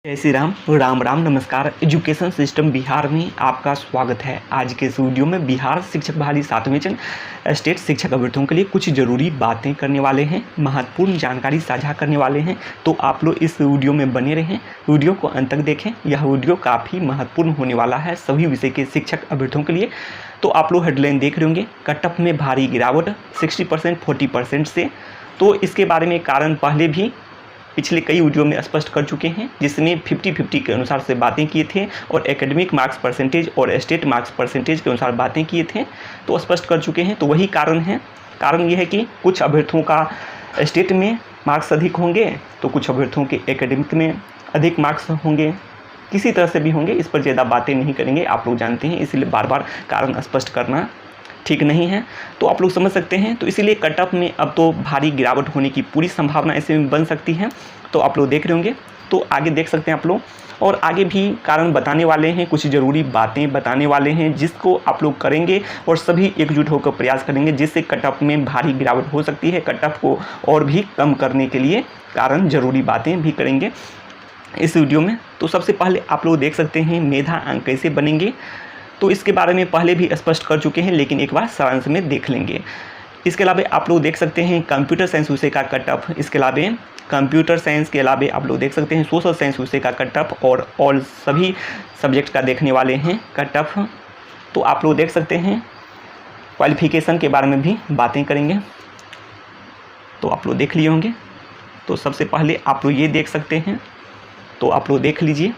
जय श्री राम, राम राम, नमस्कार। Education system Bihar में आपका स्वागत है। आज के इस वीडियो में बिहार शिक्षक बहाली 7वें वेतन स्टेट शिक्षक अभ्यर्थियों के लिए कुछ ज़रूरी बातें करने वाले हैं, महत्वपूर्ण जानकारी साझा करने वाले हैं। तो आप लोग इस वीडियो में बने रहें, वीडियो को अंत तक देखें। यह वीडियो काफ़ी महत्वपूर्ण होने वाला है सभी विषय के शिक्षक अभ्यर्थियों के लिए। तो आप लोग हेडलाइन देख रहे होंगे, कट ऑफ में भारी गिरावट 60% 40% से। तो इसके बारे में कारण पहले भी पिछले कई वीडियो में स्पष्ट कर चुके हैं, जिसमें 50-50 के अनुसार से बातें किए थे और एकेडमिक मार्क्स परसेंटेज और स्टेट मार्क्स परसेंटेज के अनुसार बातें किए थे, तो स्पष्ट कर चुके हैं। तो वही कारण है। कारण यह है कि कुछ अभ्यर्थियों का स्टेट में मार्क्स अधिक होंगे तो कुछ अभ्यर्थियों के एकेडमिक में अधिक मार्क्स होंगे, किसी तरह से भी होंगे। इस पर ज़्यादा बातें नहीं करेंगे, आप लोग जानते हैं, इसलिए बार बार कारण स्पष्ट करना ठीक नहीं है। तो आप लोग समझ सकते हैं। तो इसीलिए कट ऑफ में अब तो भारी गिरावट होने की पूरी संभावना ऐसे में बन सकती है। तो आप लोग देख रहे होंगे, तो आगे देख सकते हैं आप लोग, और आगे भी कारण बताने वाले हैं, कुछ ज़रूरी बातें बताने वाले हैं, जिसको आप लोग करेंगे और सभी एकजुट होकर प्रयास करेंगे, जिससे कट ऑफ में भारी गिरावट हो सकती है। कट ऑफ को और भी कम करने के लिए कारण ज़रूरी बातें भी करेंगे इस वीडियो में। तो सबसे पहले आप लोग देख सकते हैं मेधा अंक कैसे बनेंगे। तो इसके बारे में पहले भी स्पष्ट कर चुके हैं, लेकिन एक बार सारांश में देख लेंगे। इसके अलावा आप लोग देख सकते हैं कंप्यूटर साइंस विषय का कट ऑफ। इसके अलावा कंप्यूटर साइंस के अलावा आप लोग देख सकते हैं सोशल साइंस विषय का कट ऑफ और ऑल सभी सब्जेक्ट का देखने वाले हैं कट ऑफ। तो आप लोग देख सकते हैं क्वालिफिकेशन के बारे में भी बातें करेंगे, तो आप लोग देख लिए होंगे। तो सबसे पहले आप लोग ये देख सकते हैं, तो आप लोग देख लीजिए,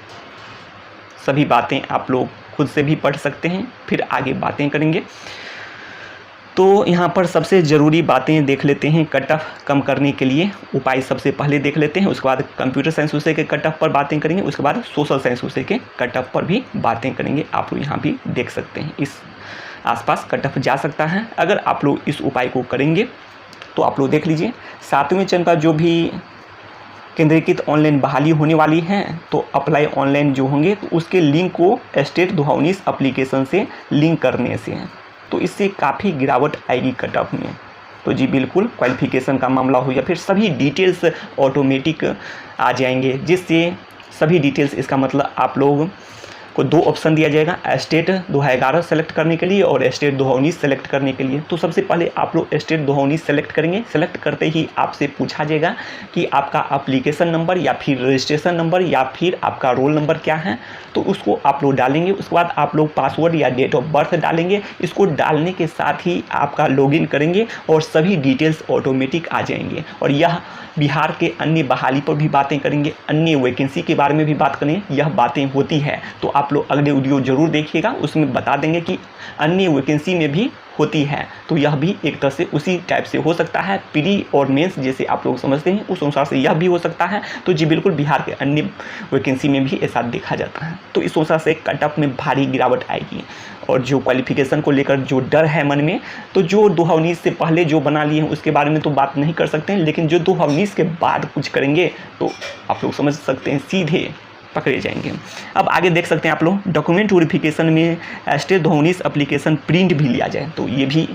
सभी बातें आप लोग खुद से भी पढ़ सकते हैं, फिर आगे बातें करेंगे। तो यहाँ पर सबसे ज़रूरी बातें देख लेते हैं कट ऑफ कम करने के लिए उपाय सबसे पहले देख लेते हैं। उसके बाद कंप्यूटर साइंस विषय के कट ऑफ पर बातें करेंगे, उसके बाद सोशल साइंस विषय के कट ऑफ पर भी बातें करेंगे। आप लोग यहाँ भी देख सकते हैं, इस आसपास कट ऑफ जा सकता है अगर आप लोग इस उपाय को करेंगे। तो आप लोग देख लीजिए 7वें चरण का जो भी केंद्रीकृत ऑनलाइन बहाली होने वाली है, तो अप्लाई ऑनलाइन जो होंगे तो उसके लिंक को स्टेट 2019 एप्लीकेशन से लिंक करने से है, तो इससे काफ़ी गिरावट आएगी कट ऑफ में। तो जी बिल्कुल, क्वालिफिकेशन का मामला हो या फिर सभी डिटेल्स ऑटोमेटिक आ जाएंगे, जिससे सभी डिटेल्स, इसका मतलब आप लोग को 2 ऑप्शन दिया जाएगा, स्टेट 2011 सेलेक्ट करने के लिए और स्टेट 2019 सेलेक्ट करने के लिए। तो सबसे पहले आप लोग स्टेट 2019 सेलेक्ट करेंगे। सेलेक्ट करते ही आपसे पूछा जाएगा कि आपका एप्लीकेशन नंबर या फिर रजिस्ट्रेशन नंबर या फिर आपका रोल नंबर क्या है, तो उसको आप लोग डालेंगे। उसके बाद आप लोग पासवर्ड या डेट ऑफ बर्थ डालेंगे। इसको डालने के साथ ही आपका लॉगिन करेंगे और सभी डिटेल्स ऑटोमेटिक आ जाएंगे। और यह बिहार के अन्य बहाली पर भी बातें करेंगे, अन्य वैकेंसी के बारे में भी बात करेंगे। यह बातें होती है तो आप लोग अगले वीडियो जरूर देखिएगा, उसमें बता देंगे कि अन्य वैकेंसी में भी होती है। तो यह भी एक तरह से उसी टाइप से हो सकता है, प्री और मेंस जैसे आप लोग समझते हैं उस अनुसार से यह भी हो सकता है। तो जी बिल्कुल, बिहार के अन्य वैकेंसी में भी ऐसा देखा जाता है। तो इस अनुसार से कट ऑफ में भारी गिरावट आएगी। और जो क्वालिफिकेशन को लेकर जो डर है मन में, तो जो 2019 से पहले जो बना लिए हैं उसके बारे में तो बात नहीं कर सकते हैं, लेकिन जो 2019 के बाद कुछ करेंगे तो आप लोग समझ सकते हैं सीधे पकड़े जाएंगे। अब आगे देख सकते हैं आप लोग, डॉक्यूमेंट वेरिफिकेशन में स्टेट 2019 एप्लीकेशन प्रिंट भी लिया जाए, तो ये भी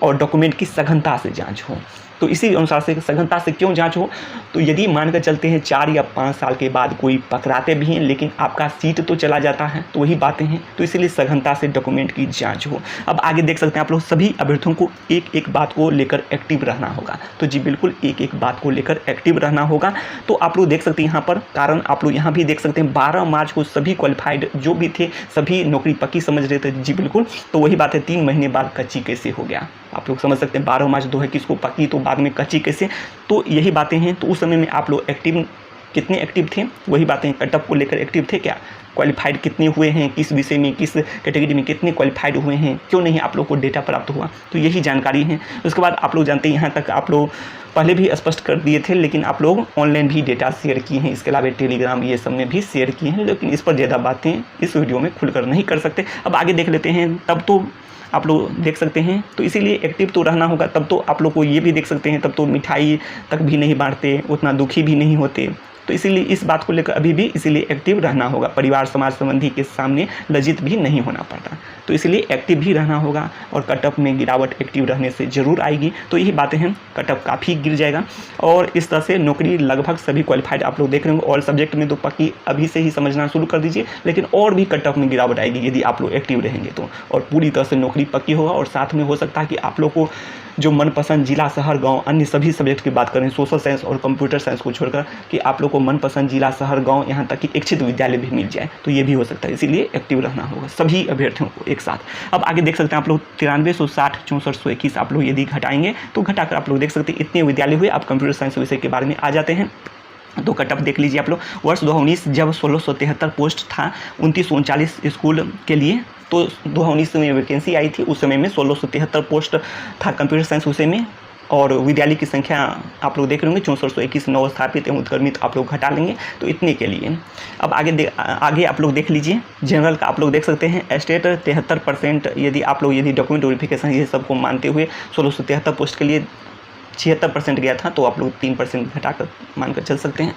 और डॉक्यूमेंट की सघनता से जांच हो। तो इसी अनुसार से सघनता से क्यों जांच हो, तो यदि मानकर चलते हैं 4 या 5 साल के बाद कोई पकड़ाते भी हैं लेकिन आपका सीट तो चला जाता है, तो वही बातें हैं। तो इसीलिए सघनता से डॉक्यूमेंट की जांच हो। अब आगे देख सकते हैं आप लोग, सभी अभ्यर्थियों को एक एक बात को लेकर एक्टिव रहना होगा। तो जी बिल्कुल, एक एक बात को लेकर एक्टिव रहना होगा। तो आप लोग देख सकते हैं यहाँ पर कारण आप लोग यहाँ भी देख सकते हैं, 12 मार्च को सभी क्वालिफाइड जो भी थे सभी नौकरी पक्की समझ रहे थे। जी बिल्कुल, तो वही बात है, 3 महीने बाद कच्ची कैसे हो गया। आप लोग समझ सकते हैं 12 मार्च 2021 को पक्की, तो बाद में कच्ची कैसे। तो यही बातें हैं। तो उस समय में आप लोग एक्टिव कितने एक्टिव थे, वही बातें कट ऑफ को लेकर एक्टिव थे क्या, क्वालिफाइड कितने हुए हैं, किस विषय में, किस कैटेगरी में कितने क्वालिफाइड हुए हैं, क्यों नहीं आप लोग को डेटा प्राप्त हुआ। तो यही जानकारी है। उसके बाद आप लोग जानते हैं, यहाँ तक आप लोग पहले भी स्पष्ट कर दिए थे, लेकिन आप लोग ऑनलाइन भी डेटा शेयर किए हैं। इसके अलावा टेलीग्राम ये सब में भी शेयर किए हैं, लेकिन इस पर ज़्यादा बातें इस वीडियो में खुलकर नहीं कर सकते। अब आगे देख लेते हैं। तब तो आप लोग देख सकते हैं, तो इसीलिए एक्टिव तो रहना होगा। तब तो आप लोग को ये भी देख सकते हैं, तब तो मिठाई तक भी नहीं बांटते, उतना दुखी भी नहीं होते। तो इसीलिए इस बात को लेकर अभी भी इसीलिए एक्टिव रहना होगा। परिवार समाज संबंधी के सामने लज्जित भी नहीं होना पड़ता, तो इसीलिए एक्टिव भी रहना होगा। और कट ऑफ में गिरावट एक्टिव रहने से ज़रूर आएगी। तो यही बातें हैं, कट ऑफ काफ़ी गिर जाएगा और इस तरह से नौकरी लगभग सभी क्वालिफाइड आप लोग देख रहे होंगे। ऑल सब्जेक्ट में तो पक्की अभी से ही समझना शुरू कर दीजिए, लेकिन और भी कट ऑफ में गिरावट आएगी यदि आप लोग एक्टिव रहेंगे तो। और पूरी तरह से नौकरी पक्की होगा। और साथ में हो सकता है कि आप लोग को जो मनपसंद जिला, शहर, गांव, अन्य सभी सब्जेक्ट की बात करें, सोशल साइंस और कंप्यूटर साइंस को छोड़कर, कि आप लोग को मनपसंद जिला, शहर, गांव, यहाँ तक कि इच्छित विद्यालय भी मिल जाए, तो ये भी हो सकता है। इसीलिए एक्टिव रहना होगा सभी अभ्यर्थियों को एक साथ। अब आगे देख सकते हैं आप लोग 9360, 6421 आप लोग यदि घटाएंगे तो घटाकर आप लोग देख सकते हैं इतने विद्यालय हुए। आप कंप्यूटर साइंस विषय के बारे में आ जाते हैं तो कट ऑफ देख लीजिए आप लोग। वर्ष 2019 जब 1673 पोस्ट था 2939 स्कूल के लिए, तो 2019 में वैकेंसी आई थी, उस समय में 1673 पोस्ट था कंप्यूटर साइंस विषय में। और विद्यालय की संख्या आप लोग देख रहे होंगे 6421 नव स्थापित एवं उत्क्रमित आप लोग घटा लेंगे तो इतने के लिए। अब आगे आप लोग देख लीजिए जनरल का आप लोग देख सकते हैं। स्टेट 73%, यदि आप लोग डॉक्यूमेंट वेरिफिकेशन ये सबको मानते हुए 1673 पोस्ट के लिए 76% गया था, तो आप लोग 3% घटाकर मानकर चल सकते हैं।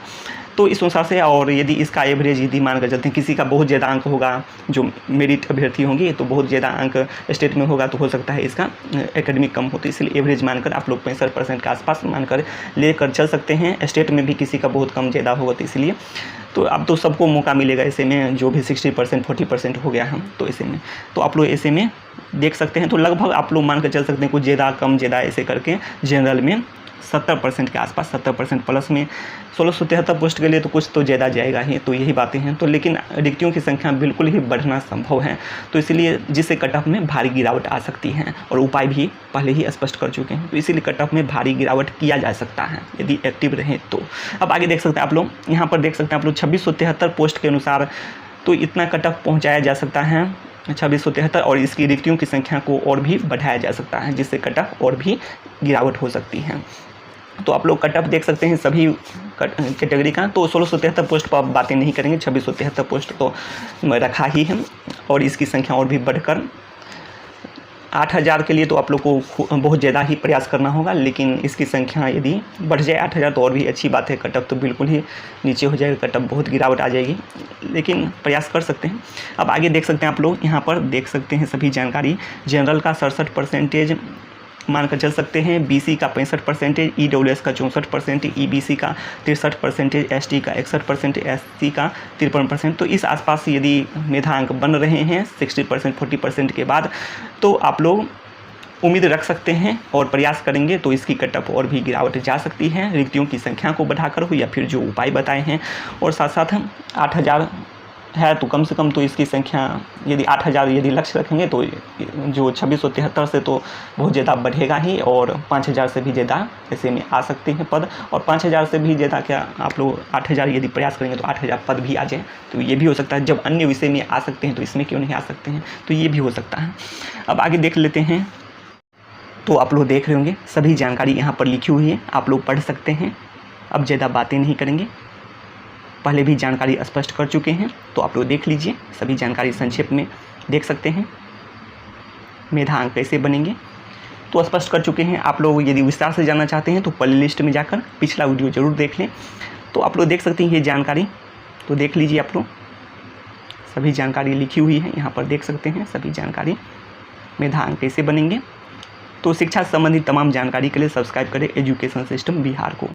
तो इस अनुसार से, और यदि इसका एवरेज यदि मानकर चलते हैं, किसी का बहुत ज़्यादा अंक होगा, जो मेरिट अभ्यर्थी होंगे तो बहुत ज़्यादा अंक स्टेट में होगा, तो हो सकता है इसका एकेडमिक कम हो, तो इसलिए एवरेज मानकर आप लोग 65% के आसपास मानकर लेकर चल सकते हैं। स्टेट में भी किसी का बहुत कम ज़्यादा होगा, तो इसलिए तो अब तो सबको मौका मिलेगा ऐसे में, जो भी 60% 40% हो गया हम, तो ऐसे में तो आप लोग ऐसे में देख सकते हैं। तो लगभग आप लोग मान कर चल सकते हैं कुछ ज़्यादा कम ज़्यादा ऐसे करके जनरल में 70% के आसपास, 70% प्लस में 1673 पोस्ट के लिए तो कुछ तो ज़्यादा जाएगा ही। तो यही बातें हैं। तो लेकिन रिक्तियों की संख्या बिल्कुल ही बढ़ना संभव है, तो इसीलिए जिससे कट ऑफ में भारी गिरावट आ सकती है, और उपाय भी पहले ही स्पष्ट कर चुके हैं। तो इसीलिए कट ऑफ में भारी गिरावट किया जा सकता है यदि एक्टिव रहें तो। अब आगे देख सकते हैं आप लोग, यहाँ पर देख सकते हैं आप लोग 2673 पोस्ट के अनुसार तो इतना कट ऑफ पहुँचाया जा सकता है 2673, और इसकी रिक्तियों की संख्या को और भी बढ़ाया जा सकता है, जिससे कट ऑफ और भी गिरावट हो सकती है। तो आप लोग कट ऑफ देख सकते हैं सभी कैटेगरी का। तो 1673 पोस्ट पर आप बातें नहीं करेंगे, 2673 पोस्ट तो रखा ही है, और इसकी संख्या और भी बढ़कर 8000 के लिए तो आप लोग को बहुत ज़्यादा ही प्रयास करना होगा, लेकिन इसकी संख्या यदि बढ़ जाए 8000 तो और भी अच्छी बात है। कट ऑफ तो बिल्कुल ही नीचे हो जाएगा, कट ऑफ बहुत गिरावट आ जाएगी, लेकिन प्रयास कर सकते हैं। अब आगे देख सकते हैं आप लोग, यहाँ पर देख सकते हैं सभी जानकारी। जनरल का 67% मानकर चल सकते हैं, बीसी का 65%, ईडब्ल्यूएस का 64%, ईबीसी का 63%, एसटी का 61%, एससी का 53%। तो इस आसपास यदि मेधांक बन रहे हैं 60% 40% के बाद, तो आप लोग उम्मीद रख सकते हैं और प्रयास करेंगे तो इसकी कट ऑफ और भी गिरावट जा सकती है, रिक्तियों की संख्या को बढ़ाकर हो या फिर जो उपाय बताए हैं। और साथ साथ 8000 है तो कम से कम तो इसकी संख्या यदि 8000 यदि लक्ष्य रखेंगे तो जो 2673 से तो बहुत ज़्यादा बढ़ेगा ही, और 5000 से भी ज़्यादा ऐसे में आ सकते हैं पद, और 5000 से भी ज़्यादा क्या आप लोग 8000 यदि प्रयास करेंगे तो 8000 पद भी आ जाए, तो ये भी हो सकता है। जब अन्य विषय में आ सकते हैं तो इसमें क्यों नहीं आ सकते हैं, तो ये भी हो सकता है। अब आगे देख लेते हैं। तो आप लोग देख रहे होंगे सभी जानकारी यहाँ पर लिखी हुई है, आप लोग पढ़ सकते हैं। अब ज़्यादा बातें नहीं करेंगे, पहले भी जानकारी स्पष्ट कर चुके हैं, तो आप लोग देख लीजिए सभी जानकारी संक्षेप में देख सकते हैं। मेधांक कैसे बनेंगे तो स्पष्ट कर चुके हैं। आप लोग यदि विस्तार से जानना चाहते हैं तो प्ले लिस्ट में जाकर पिछला वीडियो जरूर देख लें। तो आप लोग देख सकते हैं ये जानकारी, तो देख लीजिए आप लोग सभी जानकारी लिखी हुई है, यहाँ पर देख सकते हैं सभी जानकारी। मेधांक कैसे बनेंगे, तो शिक्षा संबंधी तमाम जानकारी के लिए सब्सक्राइब करें एजुकेशन सिस्टम बिहार को।